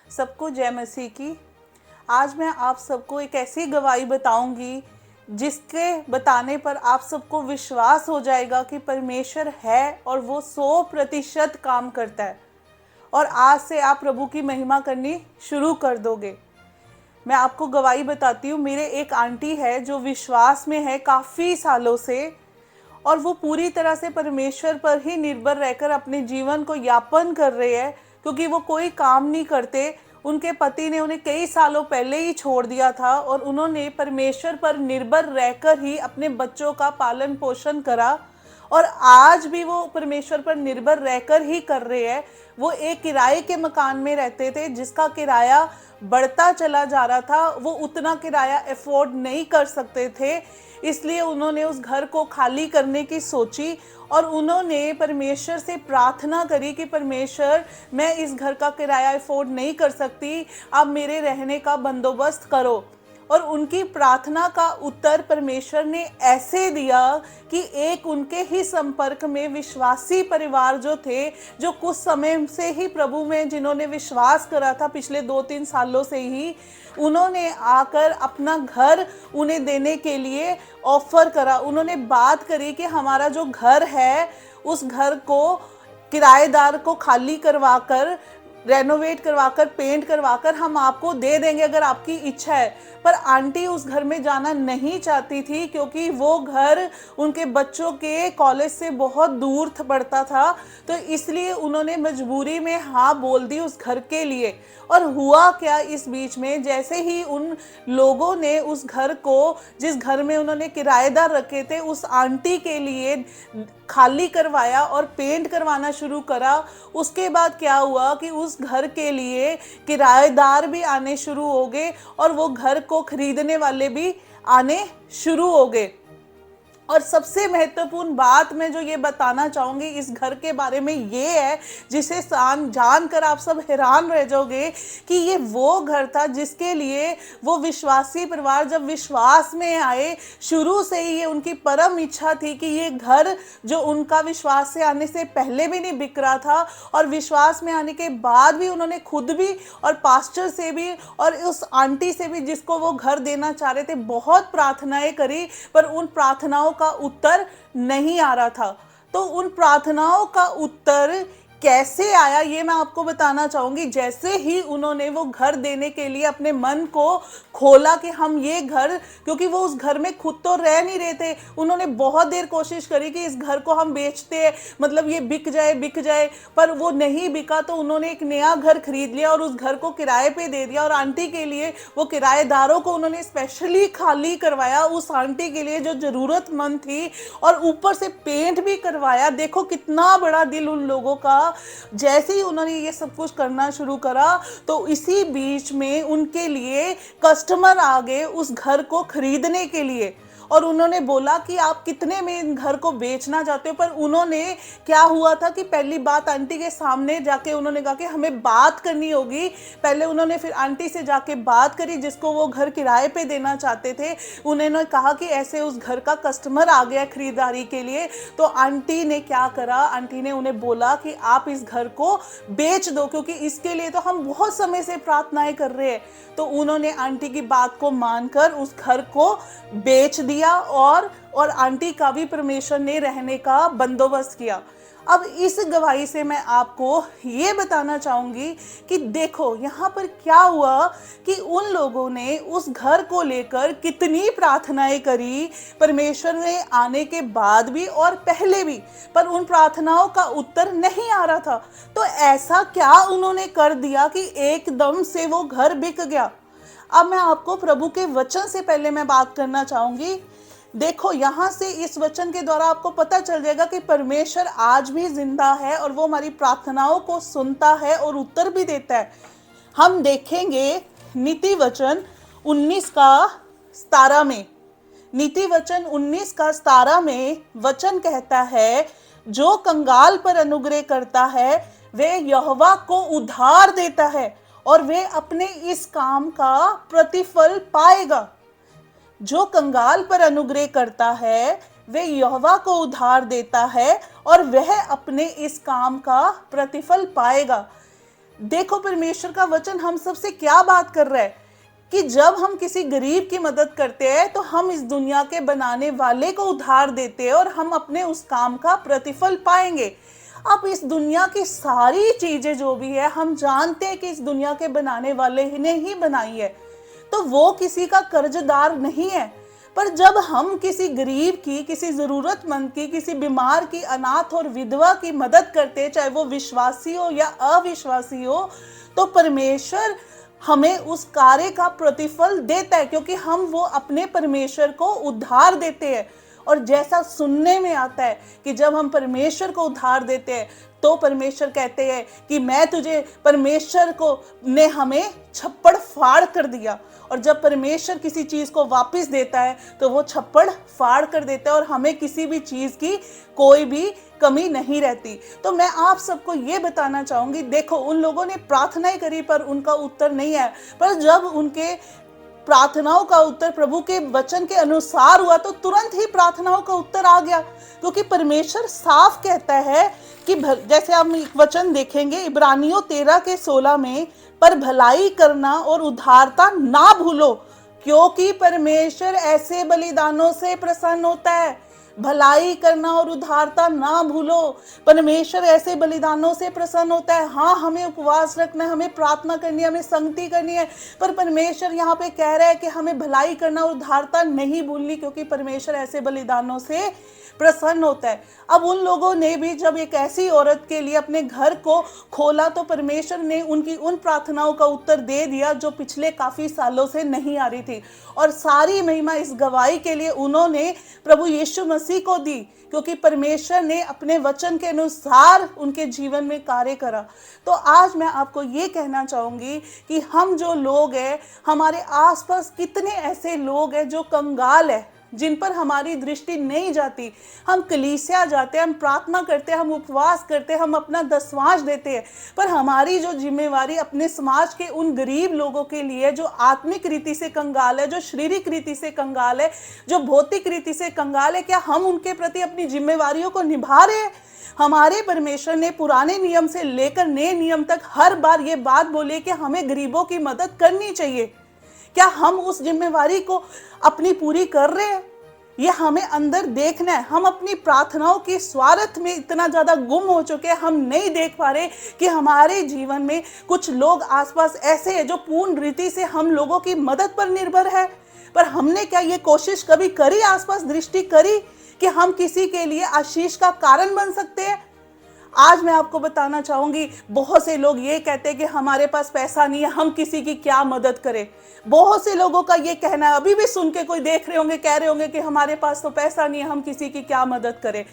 सबको जय मसीह की। आज मैं आप सबको एक ऐसी गवाही बताऊंगी जिसके बताने पर आप सबको विश्वास हो जाएगा कि परमेश्वर है और वो 100% काम करता है, और आज से आप प्रभु की महिमा करनी शुरू कर दोगे। मैं आपको गवाही बताती हूँ। मेरे एक आंटी है जो विश्वास में है काफ़ी सालों से, और वो पूरी तरह से परमेश्वर पर ही निर्भर रहकर अपने जीवन को यापन कर रहे हैं, क्योंकि वो कोई काम नहीं करते। उनके पति ने उन्हें कई सालों पहले ही छोड़ दिया था और उन्होंने परमेश्वर पर निर्भर रहकर ही अपने बच्चों का पालन पोषण करा, और आज भी वो परमेश्वर पर निर्भर रहकर ही कर रहे हैं। वो एक किराए के मकान में रहते थे जिसका किराया बढ़ता चला जा रहा था, वो उतना किराया अफोर्ड नहीं कर सकते थे, इसलिए उन्होंने उस घर को खाली करने की सोची और उन्होंने परमेश्वर से प्रार्थना करी कि परमेश्वर, मैं इस घर का किराया अफोर्ड नहीं कर सकती, आप मेरे रहने का बंदोबस्त करो। और उनकी प्रार्थना का उत्तर परमेश्वर ने ऐसे दिया कि एक उनके ही संपर्क में विश्वासी परिवार जो थे, जो कुछ समय से ही प्रभु में जिन्होंने विश्वास करा था पिछले 2-3 सालों से ही, उन्होंने आकर अपना घर उन्हें देने के लिए ऑफर करा। उन्होंने बात करी कि हमारा जो घर है उस घर को किराएदार को खाली करवाकर, रेनोवेट करवाकर, पेंट करवाकर हम आपको दे देंगे अगर आपकी इच्छा है। पर आंटी उस घर में जाना नहीं चाहती थी, क्योंकि वो घर उनके बच्चों के कॉलेज से बहुत दूर पड़ता था, तो इसलिए उन्होंने मजबूरी में हाँ बोल दी उस घर के लिए। और हुआ क्या, इस बीच में जैसे ही उन लोगों ने उस घर को, जिस घर में उन्होंने किराएदार रखे थे, उस आंटी के लिए खाली करवाया और पेंट करवाना शुरू करा, उसके बाद क्या हुआ कि उस घर के लिए किराएदार भी आने शुरू हो गए और वो घर को खरीदने वाले भी आने शुरू हो गए। और सबसे महत्वपूर्ण बात मैं जो ये बताना चाहूँगी इस घर के बारे में ये है, जिसे जानकर आप सब हैरान रह जाओगे कि ये वो घर था जिसके लिए वो विश्वासी परिवार जब विश्वास में आए, शुरू से ही ये उनकी परम इच्छा थी कि ये घर जो उनका विश्वास से आने से पहले भी नहीं बिक रहा था और विश्वास में आने के बाद भी उन्होंने खुद भी और पास्टर से भी और उस आंटी से भी जिसको वो घर देना चाह रहे थे बहुत प्रार्थनाएं करी, पर उन प्रार्थनाओं का उत्तर नहीं आ रहा था। तो उन प्रार्थनाओं का उत्तर कैसे आया ये मैं आपको बताना चाहूंगी। जैसे ही उन्होंने वो घर देने के लिए अपने मन को खोला कि हम ये घर, क्योंकि वो उस घर में खुद तो रह नहीं रहे थे, उन्होंने बहुत देर कोशिश करी कि इस घर को हम बेचते हैं, मतलब ये बिक जाए, पर वो नहीं बिका। तो उन्होंने एक नया घर खरीद लिया और उस घर को किराए पे दे दिया, और आंटी के लिए वो किराएदारों को उन्होंने स्पेशली खाली करवाया, उस आंटी के लिए जो जरूरतमंद थी, और ऊपर से पेंट भी करवाया। देखो कितना बड़ा दिल उन लोगों का। जैसे ही उन्होंने ये सब कुछ करना शुरू करा तो इसी बीच में उनके लिए कस्टमर आ गए उस घर को खरीदने के लिए, और उन्होंने बोला कि आप कितने में इन घर को बेचना चाहते हो। पर उन्होंने, क्या हुआ था कि पहली बात आंटी के सामने जाके उन्होंने कहा कि हमें बात करनी होगी। पहले उन्होंने फिर आंटी से जाके बात करी जिसको वो घर किराए पे देना चाहते थे। उन्होंने कहा कि ऐसे उस घर का कस्टमर आ गया खरीदारी के लिए। तो आंटी ने क्या करा, आंटी ने उन्हें बोला कि आप इस घर को बेच दो, क्योंकि इसके लिए तो हम बहुत समय से प्रार्थनाएं कर रहे हैं। तो उन्होंने आंटी की बात को मानकर उस घर को बेच दिया, और आंटी का भी परमेश्वर ने रहने का बंदोबस्त किया। अब इस गवाही से मैं आपको ये बताना चाहूंगी कि देखो यहाँ पर क्या हुआ कि उन लोगों ने उस घर को लेकर कितनी प्रार्थनाएं करी परमेश्वर ने आने के बाद भी और पहले भी, पर उन प्रार्थनाओं का उत्तर नहीं आ रहा था। तो ऐसा क्या उन्होंने कर दिया कि एकदम से वो घर बिक गया। अब मैं आपको प्रभु के वचन से पहले मैं बात करना चाहूंगी। देखो यहाँ से इस वचन के द्वारा आपको पता चल जाएगा कि परमेश्वर आज भी जिंदा है और वो हमारी प्रार्थनाओं को सुनता है और उत्तर भी देता है। हम देखेंगे नीति वचन 19:17 में, नीति वचन 19:17 में वचन कहता है, जो कंगाल पर अनुग्रह करता है वे यहोवा को उधार देता है और वे अपने इस काम का प्रतिफल पाएगा। जो कंगाल पर अनुग्रह करता है वे यहोवा को उधार देता है और वह अपने इस काम का प्रतिफल पाएगा। देखो परमेश्वर का वचन हम सबसे क्या बात कर रहा है कि जब हम किसी गरीब की मदद करते हैं तो हम इस दुनिया के बनाने वाले को उधार देते हैं और हम अपने उस काम का प्रतिफल पाएंगे। अब इस दुनिया की सारी चीजें जो भी है हम जानते हैं कि इस दुनिया के बनाने वाले ने ही बनाई है, तो वो किसी का कर्जदार नहीं है। पर जब हम किसी गरीब की, किसी जरूरतमंद की, किसी बीमार की, अनाथ और विधवा की मदद करते हैं, चाहे वो विश्वासी हो या अविश्वासी हो, तो परमेश्वर हमें उस कार्य का प्रतिफल देता है, क्योंकि हम वो अपने परमेश्वर को उधार देते हैं। और जैसा सुनने में आता है कि जब हम परमेश्वर को उधार देते हैं तो परमेश्वर कहते हैं कि मैं तुझे, परमेश्वर को ने हमें छप्पड़ फाड़ कर दिया। और जब परमेश्वर किसी चीज को वापस देता है तो वो छप्पड़ फाड़ कर देता है और हमें किसी भी चीज की कोई भी कमी नहीं रहती। तो मैं आप सबको ये बताना चाहूंगी, देखो उन लोगों ने प्रार्थनाएं करी पर उनका उत्तर नहीं आया, पर जब उनके प्रार्थनाओं का उत्तर प्रभु के वचन के अनुसार हुआ तो तुरंत ही प्रार्थनाओं का उत्तर आ गया, क्योंकि परमेश्वर साफ कहता है कि जैसे हम एक वचन देखेंगे इब्रानियों 13:16 में, पर भलाई करना और उदारता ना भूलो क्योंकि परमेश्वर ऐसे बलिदानों से प्रसन्न होता है। भलाई करना और उदारता ना भूलो, परमेश्वर ऐसे बलिदानों से प्रसन्न होता है। हाँ, हमें उपवास रखना है, हमें प्रार्थना करनी है, हमें संगति करनी है, पर परमेश्वर यहाँ पे कह रहा है कि हमें भलाई करना और उदारता नहीं भूलनी, क्योंकि परमेश्वर ऐसे बलिदानों से प्रसन्न होता है। अब उन लोगों ने भी जब एक ऐसी औरत के लिए अपने घर को खोला तो परमेश्वर ने उनकी उन प्रार्थनाओं का उत्तर दे दिया जो पिछले काफी सालों से नहीं आ रही थी। और सारी महिमा इस गवाही के लिए उन्होंने प्रभु यीशु मसीह को दी, क्योंकि परमेश्वर ने अपने वचन के अनुसार उनके जीवन में कार्य करा। तो आज मैं आपको ये कहना चाहूंगी कि हम जो लोग हैं, हमारे आसपास कितने ऐसे लोग हैं जो कंगाल है, जिन पर हमारी दृष्टि नहीं जाती। हम कलीसिया जाते हैं, हम प्रार्थना करते हैं, हम उपवास करते हैं, हम अपना दसवांश देते हैं, पर हमारी जो जिम्मेवारी अपने समाज के उन गरीब लोगों के लिए जो आत्मिक रीति से कंगाल है, जो शारीरिक रीति से कंगाल है, जो भौतिक रीति से कंगाल है, क्या हम उनके प्रति अपनी जिम्मेवारियों को निभा रहे हैं? हमारे परमेश्वर ने पुराने नियम से लेकर नए नियम तक हर बार ये बात बोली कि हमें गरीबों की मदद करनी चाहिए। क्या हम उस जिम्मेवारी को अपनी पूरी कर रहे हैं? ये हमें अंदर देखना है। हम अपनी प्रार्थनाओं के स्वार्थ में इतना ज्यादा गुम हो चुके हैं, हम नहीं देख पा रहे कि हमारे जीवन में कुछ लोग आसपास ऐसे हैं जो पूर्ण रीति से हम लोगों की मदद पर निर्भर है। पर हमने क्या ये कोशिश कभी करी, आसपास दृष्टि करी कि हम किसी के लिए आशीष का कारण बन सकते हैं? आज मैं आपको बताना चाहूंगी, बहुत से लोग ये कहते हैं कि हमारे पास पैसा नहीं है, हम किसी की क्या मदद करें। बहुत से लोगों का ये कहना है, अभी भी सुन के कोई देख रहे होंगे, कह रहे होंगे कि हमारे पास तो पैसा नहीं है, हम किसी की क्या मदद करें।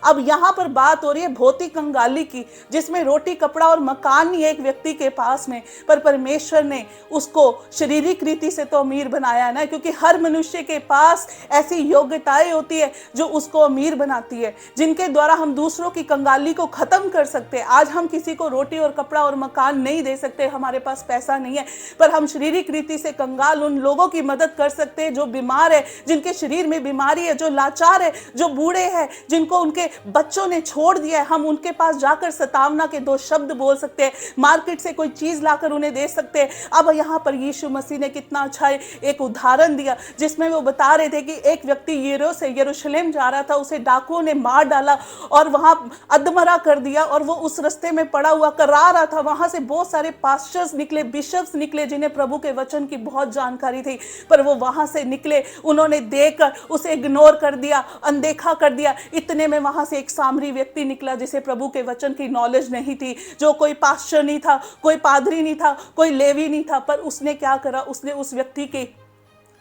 अब यहाँ पर बात हो रही है भौतिक कंगाली की, जिसमें रोटी, कपड़ा और मकान नहीं है एक व्यक्ति के पास में, पर परमेश्वर ने उसको शारीरिक रीति से तो अमीर बनाया है ना, क्योंकि हर मनुष्य के पास ऐसी योग्यताएं होती है जो उसको अमीर बनाती है, जिनके द्वारा हम दूसरों की कंगाली को खत्म कर सकते हैं। आज हम किसी को रोटी और कपड़ा और मकान नहीं दे सकते, हमारे पास पैसा नहीं है, पर हम शारीरिक रीति से कंगाल उन लोगों की मदद कर सकते हैं जो बीमार है, जिनके शरीर में बीमारी है, जो लाचार है, जो बूढ़े हैं, जिनको उनके बच्चों ने छोड़ दिया है। हम उनके पास जाकर सतावना के 2 शब्द बोल सकते हैं, मार्केट से कोई चीज लाकर उन्हें दे सकते हैं। अब यहाँ पर यीशु मसीह ने कितना अच्छा एक उदाहरण दिया, जिसमें वो बता रहे थे कि एक व्यक्ति यीरो से यरूशलेम जा रहा था, उसे डाकुओं ने मार डाला और वहां अधमरा कर दिया, और वो उस रास्ते में पड़ा हुआ करा रहा था। वहां से बहुत सारे पास्टर्स निकले, बिशप्स निकले, जिन्हें प्रभु के वचन की बहुत जानकारी थी, पर वो वहां से निकले, उन्होंने देखकर उसे इग्नोर कर दिया, अनदेखा कर दिया। इतने में वहां से एक सामरी व्यक्ति निकला जिसे प्रभु के वचन की नॉलेज नहीं थी, जो कोई पास्टर नहीं था, कोई पादरी नहीं था, कोई लेवी नहीं था, पर उसने क्या करा, उसने उस व्यक्ति के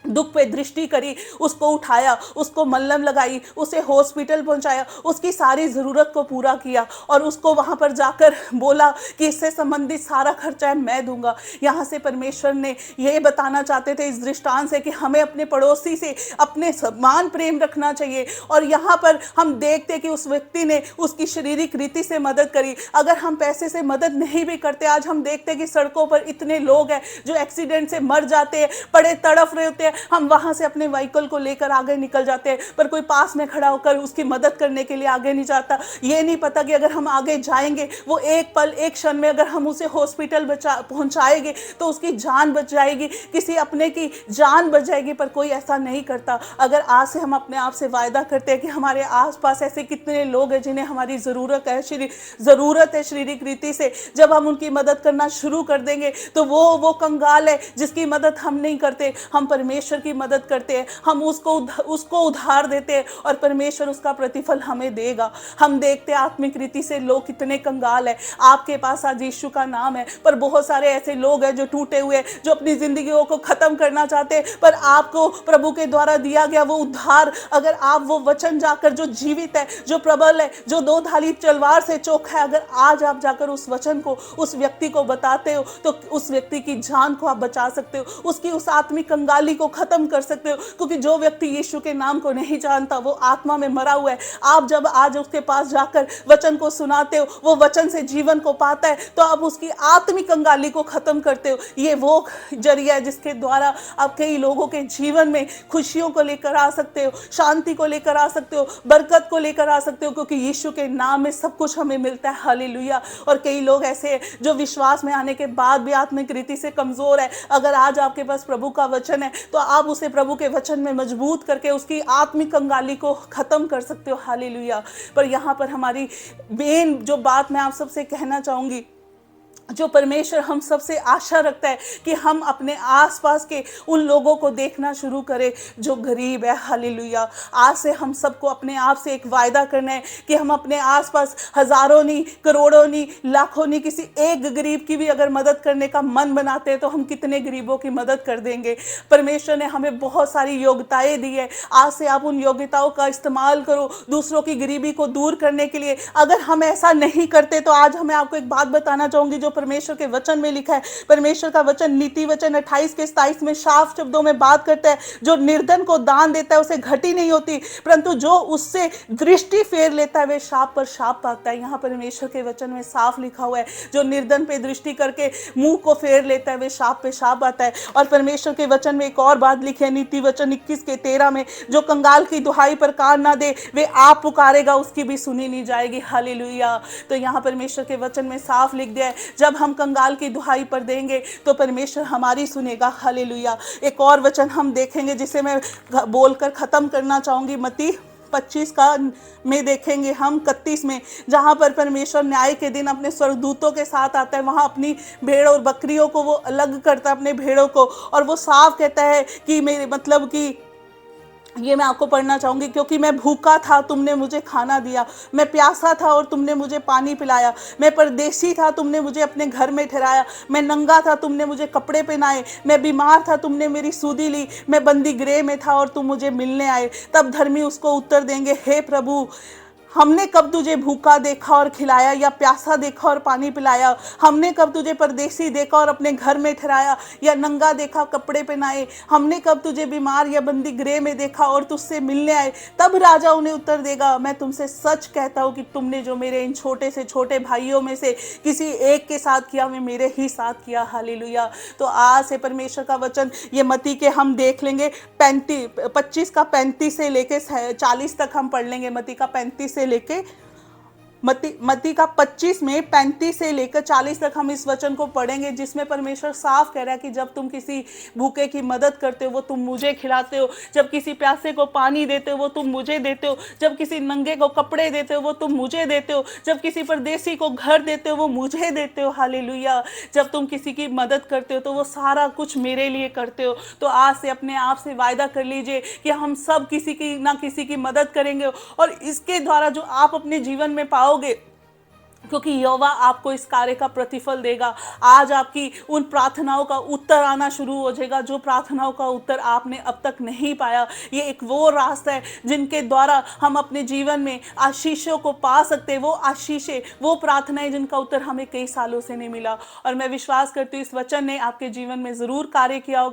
दुख पे दृष्टि करी, उसको उठाया, उसको मल्लम लगाई, उसे हॉस्पिटल पहुंचाया, उसकी सारी ज़रूरत को पूरा किया, और उसको वहां पर जाकर बोला कि इससे संबंधित सारा खर्चा मैं दूंगा। यहाँ से परमेश्वर ने ये बताना चाहते थे इस दृष्टांत से कि हमें अपने पड़ोसी से अपने समान प्रेम रखना चाहिए। और यहाँ पर हम देखते कि उस व्यक्ति ने उसकी शारीरिक रीति से मदद करी। अगर हम पैसे से मदद नहीं भी करते, आज हम देखते कि सड़कों पर इतने लोग हैं जो एक्सीडेंट से मर जाते हैं, पड़े तड़फ रहे होते हैं, है हम वहां से अपने व्हीकल को लेकर आगे निकल जाते हैं, पर कोई पास में खड़ा होकर उसकी मदद करने के लिए आगे नहीं जाता। ये नहीं पता कि अगर हम आगे जाएंगे वो एक पल एक क्षण में अगर हम उसे हॉस्पिटल पहुंचाएंगे तो उसकी जान बच जाएगी, किसी अपने की जान बच जाएगी, पर कोई ऐसा नहीं करता। अगर आज से हम अपने आप से वायदा करते हैं कि हमारे आसपास ऐसे कितने लोग हैं जिन्हें हमारी ज़रूरत है शारीरिक रीति से, जब हम उनकी मदद करना शुरू कर देंगे तो वो कंगाल है जिसकी मदद हम नहीं करते, हम परमेश्वर की मदद करते हैं, हम उसको उधार देते हैं और परमेश्वर उसका प्रतिफल हमें देगा। हम देखते हैं आत्मिक रीति से लोग कितने कंगाल है। आपके पास आज यीशु का नाम है, पर बहुत सारे ऐसे लोग हैं जो टूटे हुए, जो अपनी जिंदगियों को खत्म करना चाहते हैं, पर आपको प्रभु के द्वारा दिया गया वो उद्धार, अगर आप वो वचन जाकर जो जीवित है, जो प्रबल है, जो दो धारी तलवार से चोखा है, अगर आज आप जाकर उस वचन को उस व्यक्ति को बताते हो तो उस व्यक्ति की जान को आप बचा सकते हो, उसकी उस आत्मिक कंगाली को खत्म कर सकते हो। क्योंकि जो व्यक्ति यीशु के नाम को नहीं जानता वो आत्मा में मरा हुआ है। आप जब आज उसके पास जाकर वचन को सुनाते हो, वो वचन से जीवन को पाता है, तो आप उसकी आत्मिक कंगाली को खत्म करते हो। ये वो जरिया है जिसके द्वारा आप कई लोगों के जीवन में खुशियों को लेकर आ सकते हो, शांति को लेकर आ सकते हो, बरकत को लेकर आ सकते हो, क्योंकि यीशु के नाम में सब कुछ हमें मिलता है। हालेलुया। और कई लोग ऐसे हैं जो विश्वास में आने के बाद भी आत्मिक रीति से कमजोर है। अगर आज आपके पास प्रभु का वचन है तो आप उसे प्रभु के वचन में मजबूत करके उसकी आत्मिक कंगाली को खत्म कर सकते हो। हालेलुया। पर यहाँ पर हमारी मेन जो बात मैं आप सबसे कहना चाहूंगी, जो परमेश्वर हम सबसे आशा रखता है कि हम अपने आसपास के उन लोगों को देखना शुरू करें जो गरीब है। हालेलुया। आज से हम सबको अपने आप से एक वायदा करना है कि हम अपने आसपास हजारों नहीं, करोड़ों नहीं, लाखों नहीं, किसी एक गरीब की भी अगर मदद करने का मन बनाते हैं तो हम कितने गरीबों की मदद कर देंगे। परमेश्वर ने हमें बहुत सारी योग्यताएं दी है, आज से आप उन योग्यताओं का इस्तेमाल करो दूसरों की गरीबी को दूर करने के लिए। अगर हम ऐसा नहीं करते तो आज मैं आपको एक बात बताना चाहूंगी जो परमेश्वर के वचन में लिखा है। परमेश्वर का वचन नीति वचन 28 के 27 में साफ शब्दों में बात करता है, जो निर्धन को दान देता है उसे घटी नहीं होती, परंतु जो उससे दृष्टि फेर लेता है वे शाप पर शाप पाता है। यहाँ परमेश्वर के वचन में साफ लिखा हुआ है, जो निर्धन पे दृष्टि करके मुंह को फेर लेता है वे शाप पे शाप आता है। और परमेश्वर के वचन में एक और बात लिखी है, नीति वचन 21 के 13 में, जो कंगाल की दुहाई पर कान ना दे वे आप पुकारेगा उसकी भी सुनी नहीं जाएगी। हालेलुया। तो यहाँ परमेश्वर के वचन में साफ लिख दिया है, जब हम कंगाल की दुहाई पर देंगे तो परमेश्वर हमारी सुनेगा। हालेलुया। एक और वचन हम देखेंगे जिसे मैं बोलकर खत्म करना चाहूंगी, मत्ती 25 का में देखेंगे हम 31 में, जहां पर परमेश्वर न्याय के दिन अपने स्वर्गदूतों के साथ आता है, वहां अपनी भेड़ और बकरियों को वो अलग करता है, अपने भेड़ों को, और वो साफ कहता है कि मेरे मतलब कि ये मैं आपको पढ़ना चाहूंगी, क्योंकि मैं भूखा था तुमने मुझे खाना दिया, मैं प्यासा था और तुमने मुझे पानी पिलाया, मैं परदेशी था तुमने मुझे अपने घर में ठहराया, मैं नंगा था तुमने मुझे कपड़े पहनाए, मैं बीमार था तुमने मेरी सुधि ली, मैं बंदी गृह में था और तुम मुझे मिलने आए। तब धर्मी उसको उत्तर देंगे, हे प्रभु, हमने कब तुझे भूखा देखा और खिलाया, या प्यासा देखा और पानी पिलाया? हमने कब तुझे परदेसी देखा और अपने घर में ठहराया, या नंगा देखा कपड़े पहनाए? हमने कब तुझे बीमार या बंदी गृह में देखा और तुझसे मिलने आए? तब राजा उन्हें उत्तर देगा, मैं तुमसे सच कहता हूँ कि तुमने जो मेरे इन छोटे से छोटे भाइयों में से किसी एक के साथ किया मैं मेरे ही साथ किया। हालेलुया। तो आज से परमेश्वर का वचन ये मत्ती के हम देख लेंगे 25 का 35 से लेके 40 तक हम पढ़ लेंगे। मत्ती का 35 से लेके मत्ती का 25 में 35 से लेकर 40 तक हम इस वचन को पढ़ेंगे, जिसमें परमेश्वर साफ कह रहा है कि जब तुम किसी भूखे की मदद करते हो वो तुम मुझे खिलाते हो, जब किसी प्यासे को पानी देते हो वो तुम मुझे देते हो, जब किसी नंगे को कपड़े देते हो वो तुम मुझे देते हो, जब किसी परदेसी को घर देते हो वो मुझे देते हो। हालेलुया। जब तुम किसी की मदद करते हो तो वो सारा कुछ मेरे लिए करते हो। तो आज से अपने आप से वायदा कर लीजिए कि हम सब किसी की ना किसी की मदद करेंगे, और इसके द्वारा जो आप अपने जीवन में पाओगे, क्योंकि यहोवा आपको इस कार्य का प्रतिफल देगा। आज आपकी उन प्रार्थनाओं का उत्तर आना शुरू हो जाएगा जो प्रार्थनाओं का उत्तर आपने अब तक नहीं पाया। ये एक वो रास्ता है जिनके द्वारा हम अपने जीवन में आशीषों को पा सकते हैं, वो आशीषें, वो प्रार्थनाएं जिनका उत्तर हमें कई सालों से नहीं मिला। और मैं विश्वास करती हूँ इस वचन ने आपके जीवन में ज़रूर कार्य किया होगा।